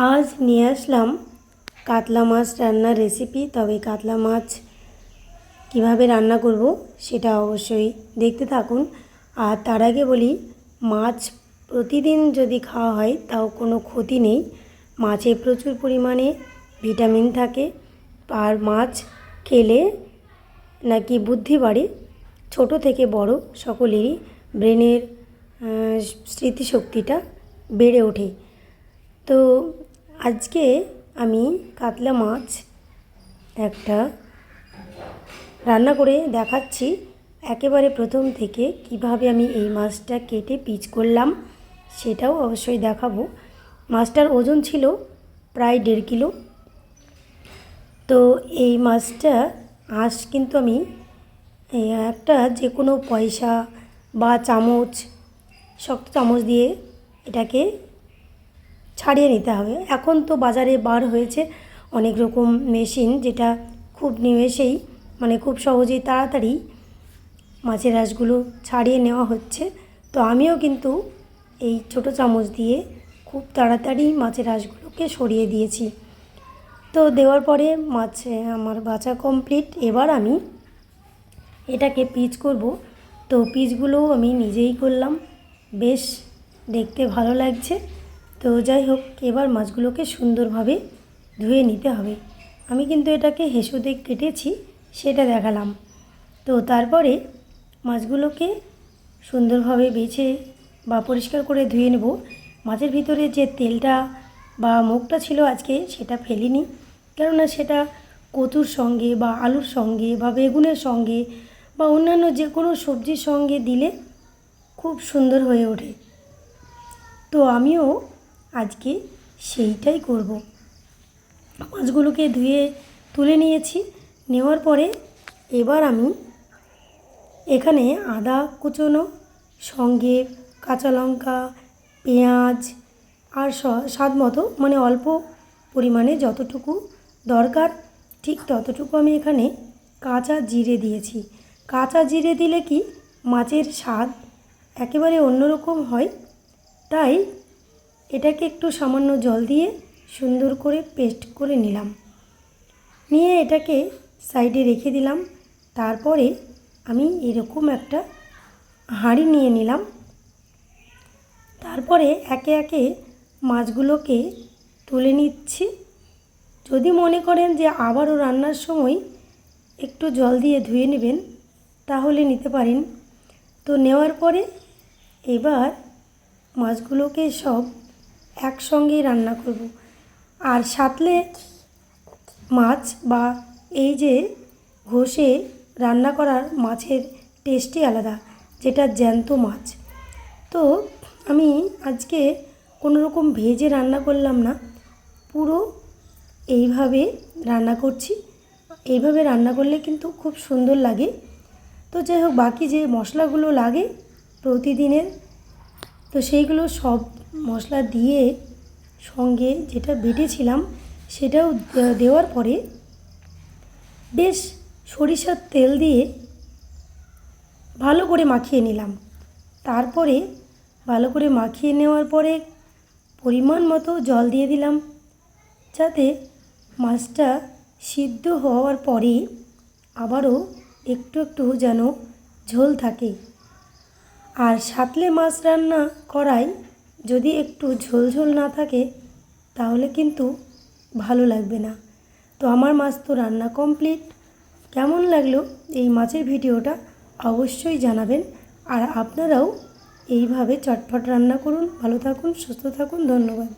आज নিয়ে আসলাম কাতলা মাছ রান্নার রেসিপি। তবে কাতলা মাছ কিভাবে রান্না করব সেটা অবশ্যই দেখতে থাকুন। আর তার আগে বলি, মাছ প্রতিদিন যদি খাওয়া হয় তাও কোনো ক্ষতি নেই। মাছে প্রচুর পরিমাণে ভিটামিন থাকে। আর মাছ খেলে নাকি বুদ্ধি বাড়ে, ছোট থেকে বড় সকলেরই ব্রেনের স্মৃতিশক্তিটা বেড়ে ওঠে। তো আজকে আমি কাতলা মাছ একটা রান্না করে দেখাচ্ছি। একেবারে প্রথম থেকে কিভাবে আমি এই মাছটা কেটে পিস করলাম সেটাও অবশ্যই দেখাবো। মাছটার ওজন ছিল প্রায় 1.5 কিলো। তো এই মাছটা কিন্তু আমি একটা যে কোনো পয়সা বা চামচ, শক্ত চামচ দিয়ে এটাকে ছাড়িয়ে নিতে হবে। এখন তো বাজারে বার হয়েছে অনেক রকম মেশিন, যেটা খুব নিমেষেই খুব সহজেই তাড়াতাড়ি মাছের আঁশগুলো ছাড়িয়ে নেওয়া হচ্ছে। তো আমিও কিন্তু এই ছোট চামচ দিয়ে খুব তাড়াতাড়ি মাছের আঁশগুলোকে সরিয়ে দিয়েছি। তো দেওয়ার পরে আমার বাছা কমপ্লিট। এবার আমি এটাকে পিস করব। তো পিসগুলোও আমি নিজেই করলাম, বেশ দেখতে ভালো লাগছে। তো যাই হোক, এবার মাছগুলোকে সুন্দরভাবে ধুয়ে নিতে হবে। আমি কিন্তু এটাকে হেসুতে কেটেছি সেটা দেখালাম। তো তারপরে মাছগুলোকে সুন্দরভাবে বেছে বা পরিষ্কার করে ধুয়ে নেব। মাছের ভিতরে যে তেলটা বা মুখটা ছিল আজকে সেটা ফেলিনি, কেননা সেটা কচুর সঙ্গে বা আলুর সঙ্গে বা বেগুনের সঙ্গে বা অন্যান্য যে কোনো সবজির সঙ্গে দিলে খুব সুন্দর হয়ে ওঠে। তো আমিও আজকে সেইটাই করব। মাছগুলোকে ধুয়ে তুলে নিয়েছি। নেওয়ার পরে এবার আমি এখানে আদা কুচোনো, সঙ্গে কাঁচা লঙ্কা, পেঁয়াজ আর স্বাদ মতো, অল্প পরিমাণে যতটুকু দরকার ঠিক ততটুকু আমি এখানে কাঁচা জিরে দিয়েছি। কাঁচা জিরে দিলে কি মাছের স্বাদ একেবারে অন্যরকম হয়। তাই এটাকে একটু সামান্য জল দিয়ে সুন্দর করে পেস্ট করে নিলাম। নিয়ে এটাকে সাইডে রেখে দিলাম। তারপরে আমি এরকম একটা হাঁড়ি নিয়ে নিলাম। তারপরে একে একে মাছগুলোকে তুলে নিচ্ছি। যদি মনে করেন যে আবারও রান্নার সময় একটু জল দিয়ে ধুয়ে নেবেন তাহলে নিতে পারেন। তো নেওয়ার পরে এবার মাছগুলোকে সব একসঙ্গেই রান্না করব। আর সাতলে মাছ বা এই যে ঘষে রান্না করার মাছের টেস্টই আলাদা, যেটা জ্যান্ত মাছ। তো আমি আজকে কোনো রকম ভেজে রান্না করলাম না, পুরো এইভাবে রান্না করছি। এইভাবে রান্না করলে কিন্তু খুব সুন্দর লাগে। তো যাই হোক, বাকি যে মশলাগুলো লাগে প্রতিদিনের, তো সেইগুলো সব মশলা দিয়ে সঙ্গে যেটা বেটেছিলাম সেটাও দেওয়ার পরে বেশ সরিষার তেল দিয়ে ভালো করে মাখিয়ে নিলাম। তারপরে ভালো করে মাখিয়ে নেওয়ার পরে পরিমাণ মতো জল দিয়ে দিলাম, যাতে মাছটা সিদ্ধ হওয়ার পরে আবারও একটু একটু যেন ঝোল থাকে। আর সাতলে মাছ রান্না করায় যদি একটু ঝোল ঝোল না থাকে তাহলে কিন্তু ভালো লাগবে না। তো আমার মাছ তো রান্না কমপ্লিট। কেমন লাগলো এই মাছের ভিডিওটা অবশ্যই জানাবেন। আর আপনারাও এইভাবে চটপট রান্না করুন। ভালো থাকুন, সুস্থ থাকুন। ধন্যবাদ।